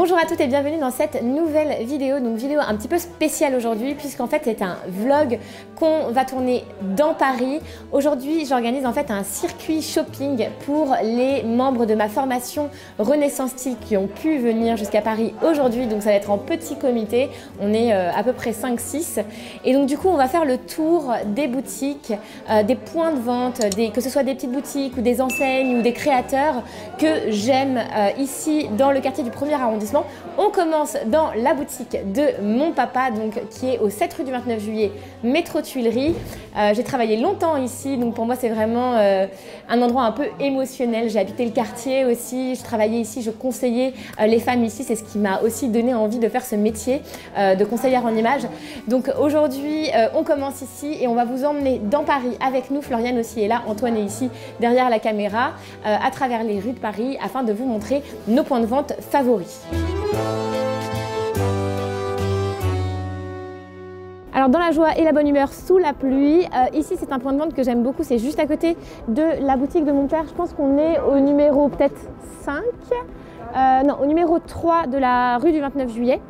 Bonjour à toutes et bienvenue dans cette nouvelle vidéo, donc vidéo un petit peu spéciale aujourd'hui puisqu'en fait c'est un vlog qu'on va tourner dans Paris. Aujourd'hui j'organise en fait un circuit shopping pour les membres de ma formation Renaissance Style qui ont pu venir jusqu'à Paris aujourd'hui, donc ça va être en petit comité, on est à peu près 5-6 et donc du coup on va faire le tour des boutiques, des points de vente, que ce soit des petites boutiques ou des enseignes ou des créateurs que j'aime ici dans le quartier du 1er arrondissement. On commence dans la boutique de mon papa, donc, qui est au 7 rue du 29 juillet, métro Tuileries. J'ai travaillé longtemps ici, donc pour moi c'est vraiment un endroit un peu émotionnel. J'ai habité le quartier aussi, je travaillais ici, je conseillais les femmes ici. C'est ce qui m'a aussi donné envie de faire ce métier de conseillère en image. Donc aujourd'hui, on commence ici et on va vous emmener dans Paris avec nous. Floriane aussi est là, Antoine est ici derrière la caméra, à travers les rues de Paris afin de vous montrer nos points de vente favoris. Alors dans la joie et la bonne humeur sous la pluie, ici c'est un point de vente que j'aime beaucoup, c'est juste à côté de la boutique de mon père. Je pense qu'on est au numéro peut-être 5, non au numéro 3 de la rue du 29 juillet.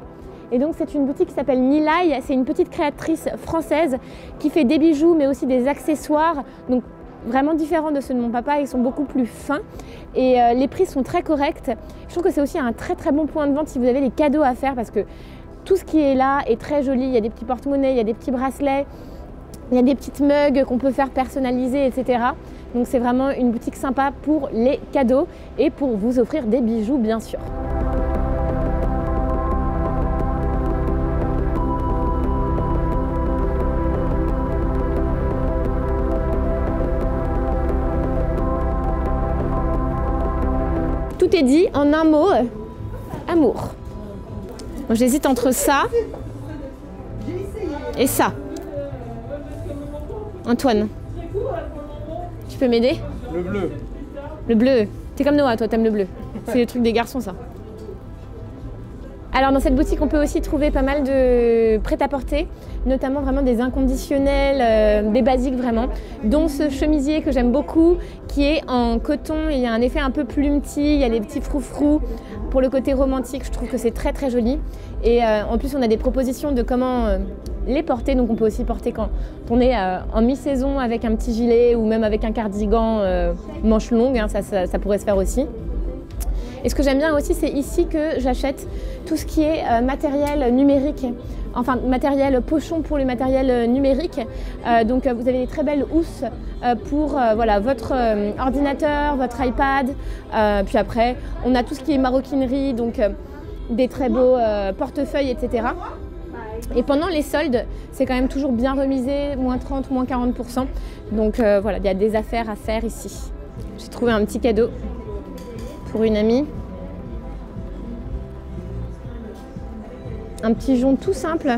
Et donc c'est une boutique qui s'appelle Nilay, c'est une petite créatrice française qui fait des bijoux mais aussi des accessoires. Donc vraiment différents de ceux de mon papa, ils sont beaucoup plus fins et les prix sont très corrects. Je trouve que c'est aussi un très bon point de vente si vous avez des cadeaux à faire parce que tout ce qui est là est très joli. Il y a des petits porte-monnaies, il y a des petits bracelets, il y a des petites mugs qu'on peut faire personnaliser, etc. Donc c'est vraiment une boutique sympa pour les cadeaux et pour vous offrir des bijoux bien sûr. Tout est dit en un mot, amour. J'hésite entre ça et ça. Antoine, tu peux m'aider? Le bleu. Le bleu. T'es comme Noah, toi, t'aimes le bleu. C'est le truc des garçons, ça. Alors dans cette boutique, on peut aussi trouver pas mal de prêt-à-porter, notamment vraiment des inconditionnels, des basiques vraiment, dont ce chemisier que j'aime beaucoup, qui est en coton. Il y a un effet un peu plumetis, il y a des petits froufrous. Pour le côté romantique, je trouve que c'est très joli. Et en plus, on a des propositions de comment les porter. Donc on peut aussi porter quand on est en mi-saison avec un petit gilet ou même avec un cardigan manche longue, hein, ça pourrait se faire aussi. Et ce que j'aime bien aussi, c'est ici que j'achète tout ce qui est matériel numérique, enfin matériel pochon pour le matériel numérique. Donc vous avez des très belles housses pour voilà, votre ordinateur, votre iPad. Puis après, on a tout ce qui est maroquinerie, donc des très beaux portefeuilles, etc. Et pendant les soldes, c'est quand même toujours bien remisé, moins 30, moins 40%. Donc voilà, il y a des affaires à faire ici. J'ai trouvé un petit cadeau pour une amie. Un petit jonc tout simple,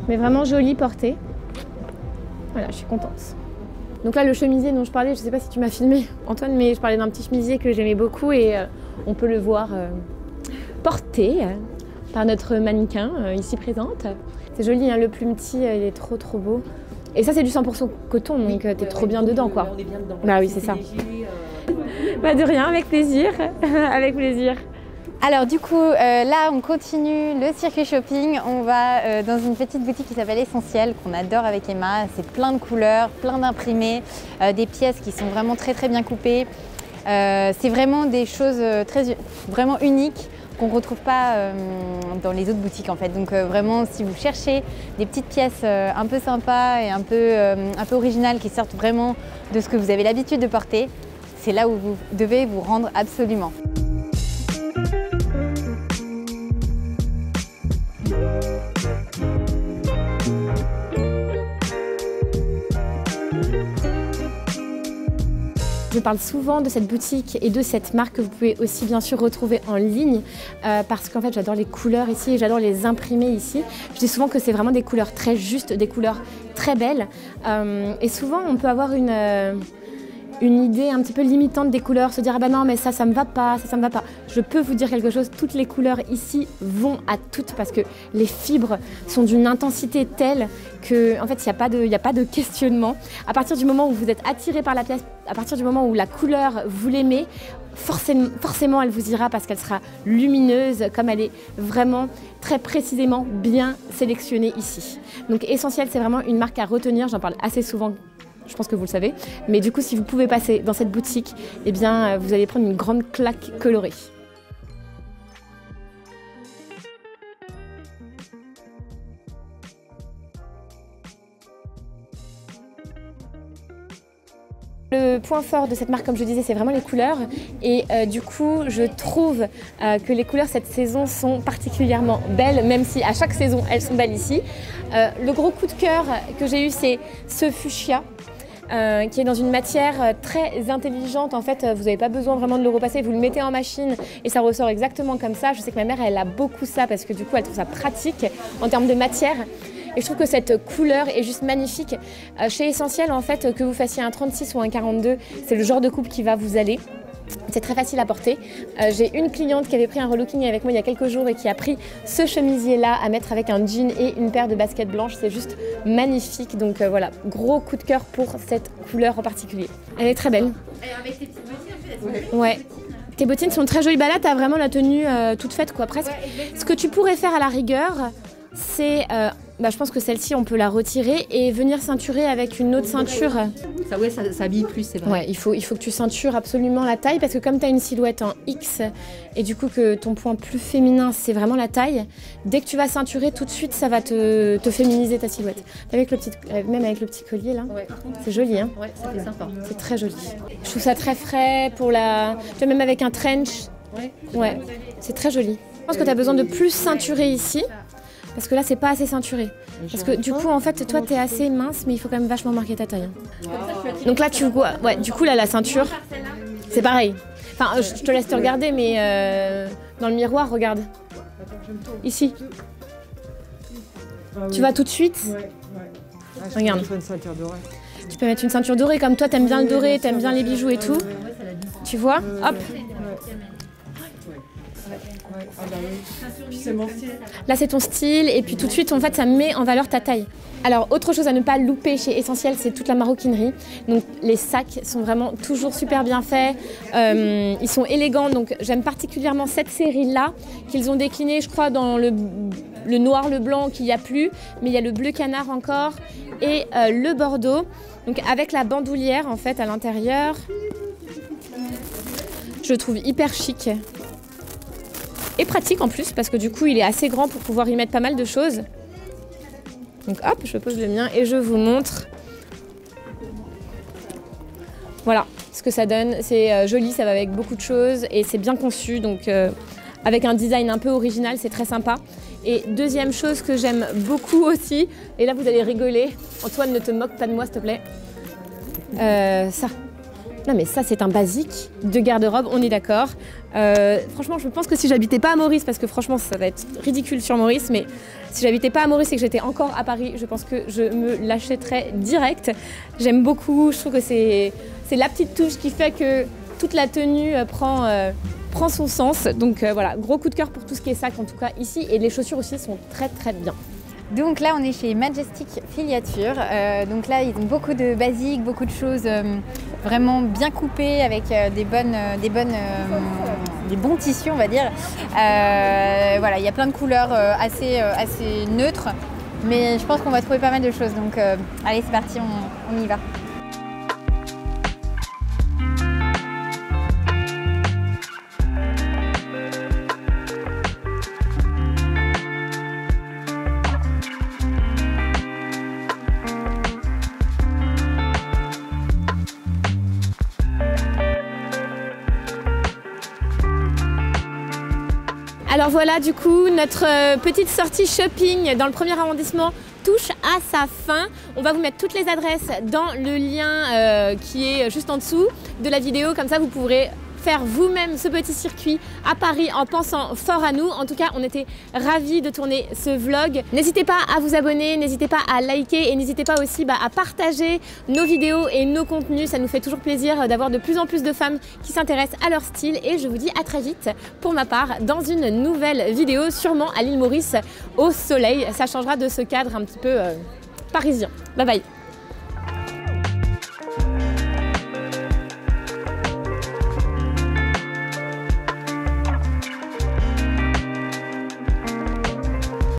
mais vraiment joli porté. Voilà, je suis contente. Donc là, le chemisier dont je parlais, je ne sais pas si tu m'as filmé, Antoine, mais je parlais d'un petit chemisier que j'aimais beaucoup et on peut le voir porté par notre mannequin ici présente. C'est joli, hein, le plumetis, il est trop beau. Et ça, c'est du 100% coton, donc t'es trop bien dedans, quoi. On est bien dedans. Bah oui, c'est ça. Bah de rien, avec plaisir, avec plaisir. Alors du coup, là on continue le circuit shopping. On va dans une petite boutique qui s'appelle Essentiel, qu'on adore avec Emma. C'est plein de couleurs, plein d'imprimés, des pièces qui sont vraiment très bien coupées. C'est vraiment des choses vraiment uniques qu'on ne retrouve pas dans les autres boutiques en fait. Donc vraiment, si vous cherchez des petites pièces un peu sympas et un peu originales qui sortent vraiment de ce que vous avez l'habitude de porter, c'est là où vous devez vous rendre absolument. Je parle souvent de cette boutique et de cette marque que vous pouvez aussi bien sûr retrouver en ligne parce qu'en fait j'adore les couleurs ici et j'adore les imprimer ici. Je dis souvent que c'est vraiment des couleurs très justes, des couleurs très belles et souvent on peut avoir une idée un petit peu limitante des couleurs, se dire ah bah non mais ça me va pas, ça me va pas. Je peux vous dire quelque chose, toutes les couleurs ici vont à toutes parce que les fibres sont d'une intensité telle que en fait il n'y a pas de questionnement. À partir du moment où vous êtes attiré par la pièce, à partir du moment où la couleur vous l'aimez, forcément elle vous ira parce qu'elle sera lumineuse, comme elle est vraiment très précisément bien sélectionnée ici. Donc Essentiel, c'est vraiment une marque à retenir, j'en parle assez souvent. Je pense que vous le savez, mais du coup si vous pouvez passer dans cette boutique, eh bien vous allez prendre une grande claque colorée. Le point fort de cette marque, comme je disais, c'est vraiment les couleurs et du coup je trouve que les couleurs cette saison sont particulièrement belles, même si à chaque saison elles sont belles ici. Le gros coup de cœur que j'ai eu, c'est ce fuchsia. Qui est dans une matière très intelligente. En fait, vous n'avez pas besoin vraiment de le repasser, vous le mettez en machine et ça ressort exactement comme ça. Je sais que ma mère, elle a beaucoup ça parce que du coup, elle trouve ça pratique en termes de matière. Et je trouve que cette couleur est juste magnifique. Chez Essentiel, en fait, que vous fassiez un 36 ou un 42, c'est le genre de coupe qui va vous aller. C'est très facile à porter. J'ai une cliente qui avait pris un relooking avec moi il y a quelques jours et qui a pris ce chemisier-là à mettre avec un jean et une paire de baskets blanches. C'est juste magnifique. Donc voilà, gros coup de cœur pour cette couleur en particulier. Elle est très belle. Et avec tes petites bottines, en fait, elles sont ouais. Tes bottines sont très jolies. Bah là, tu as vraiment la tenue toute faite, quoi, presque. Ouais, ce que tu pourrais faire à la rigueur, c'est... je pense que celle-ci, on peut la retirer et venir ceinturer avec une autre ceinture. Ça habille plus, c'est vrai. Ouais, il faut que tu ceintures absolument la taille parce que comme tu as une silhouette en X et du coup que ton point plus féminin, c'est vraiment la taille, dès que tu vas ceinturer, tout de suite, ça va te féminiser ta silhouette. Même avec le petit collier, là, ouais, c'est joli. Hein, ouais, ça fait sympa. C'est très joli. Je trouve ça très frais pour la... Tu vois, même avec un trench, ouais, c'est très joli. Je pense que tu as besoin de plus ceinturer ici. Parce que là, c'est pas assez ceinturé. Parce que du coup, en fait, toi, t'es assez mince, mais il faut quand même vachement marquer ta taille. Donc là, tu vois, ouais, du coup, là, la ceinture, c'est pareil. Enfin, je te laisse te regarder, mais dans le miroir, regarde. Ici. Tu vas tout de suite. Regarde. Tu peux mettre une ceinture dorée, comme toi, t'aimes bien le doré, t'aimes bien les bijoux et tout. Tu vois, hop. Là c'est ton style et puis tout de suite en fait ça met en valeur ta taille. Alors autre chose à ne pas louper chez Essentiel, c'est toute la maroquinerie. Donc les sacs sont vraiment toujours super bien faits, ils sont élégants, donc j'aime particulièrement cette série là qu'ils ont déclinée je crois dans le noir, le blanc qu'il n'y a plus, mais il y a le bleu canard encore et le bordeaux, donc avec la bandoulière en fait à l'intérieur. Je le trouve hyper chic. Et pratique en plus parce que du coup il est assez grand pour pouvoir y mettre pas mal de choses. Donc hop, je pose le mien et je vous montre. Voilà ce que ça donne. C'est joli, ça va avec beaucoup de choses et c'est bien conçu. Donc avec un design un peu original, c'est très sympa. Et deuxième chose que j'aime beaucoup aussi, et là vous allez rigoler. Antoine, ne te moque pas de moi s'il te plaît. Ça. Non mais ça c'est un basique de garde-robe, on est d'accord. Franchement je pense que si j'habitais pas à Maurice, parce que franchement ça va être ridicule sur Maurice, mais si j'habitais pas à Maurice et que j'étais encore à Paris, je pense que je me l'achèterais direct. J'aime beaucoup, je trouve que c'est la petite touche qui fait que toute la tenue prend son sens. Donc voilà, gros coup de cœur pour tout ce qui est sac en tout cas ici, et les chaussures aussi sont très très bien. Donc là, on est chez Majestic Filiature. Donc là, ils ont beaucoup de basiques, beaucoup de choses vraiment bien coupées avec des bons tissus, on va dire. Voilà, il y a plein de couleurs assez neutres, mais je pense qu'on va trouver pas mal de choses. Donc allez, c'est parti, on y va. Alors voilà, du coup, notre petite sortie shopping dans le 1er arrondissement touche à sa fin. On va vous mettre toutes les adresses dans le lien qui est juste en dessous de la vidéo. Comme ça, vous pourrez faire vous-même ce petit circuit à Paris en pensant fort à nous. En tout cas, on était ravis de tourner ce vlog. N'hésitez pas à vous abonner, n'hésitez pas à liker et n'hésitez pas aussi à partager nos vidéos et nos contenus. Ça nous fait toujours plaisir d'avoir de plus en plus de femmes qui s'intéressent à leur style et je vous dis à très vite pour ma part dans une nouvelle vidéo, sûrement à l'île Maurice au soleil. Ça changera de ce cadre un petit peu parisien. Bye bye.